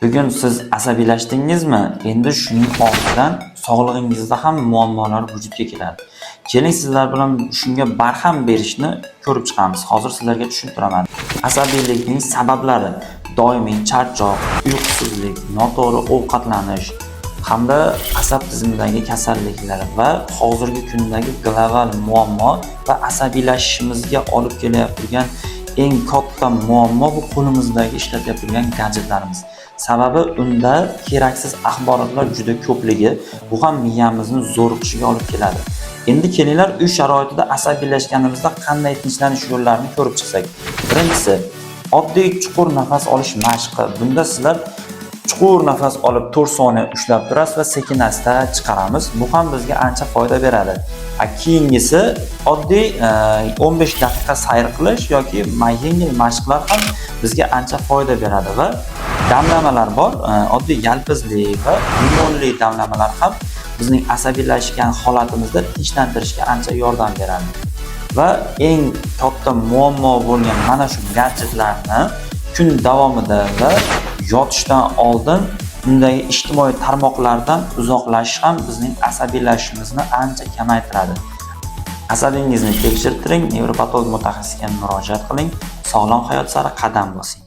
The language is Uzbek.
Bugun siz asabiylashdingizmi? Endi shuning ortidan sog'lig'ingizda ham muammolar vujudga keladi. Keling sizlar bilan shunga barham berishni ko'rib chiqamiz. Hozir sizlarga tushuntiraman. Asabiylikning sabablari: doimiy charchoq, uyqusizlik, noto'g'ri ovqatlanish hamda asab tizimidagi kasalliklar va hozirgi kundagi global muammo va asabiylashishimizga olib kelayotgan eng katta muammo bu qo'limizdagi ishlatayotgan gadjetlarimiz. Sababi unda keraksiz axborotlar juda ko'pligi, bu ham miyamizni zo'riqishiga olib keladi. Endi kelinglar uy sharoitida asabiylashganimizda qanday tinchlanish yo'llarini ko'rib chiqsak. Birinchisi, oddiy chuqur nafas olish mashqi. Bunda sizlar chuqur nafas olib 4 soniya ushlab turasiz va sekin-asta chiqaramiz. Bu ham bizga ancha foyda beradi. Keyingisi oddiy 15 daqiqa sayr qilish yoki yengil mashqlar ham bizga ancha foyda beradi va damlamalar bor. Oddiy yalpizlik va limonli damlamalar ham bizning asabiylashgan holatimizda tinchlantirishga ancha yordam beradi. Va eng katta muammo bo'lgan mana shu gadjetlarni kun davomida va yotishdan oldin undagi ijtimoiy tarmoqlardan uzoqlashish ham bizning asabiylashishimizni ancha kamaytiradi. Asabingizni tekshirtiring, nevropatolog mutaxassisga murojaat qiling, sog'lom hayot sari qadam bosing.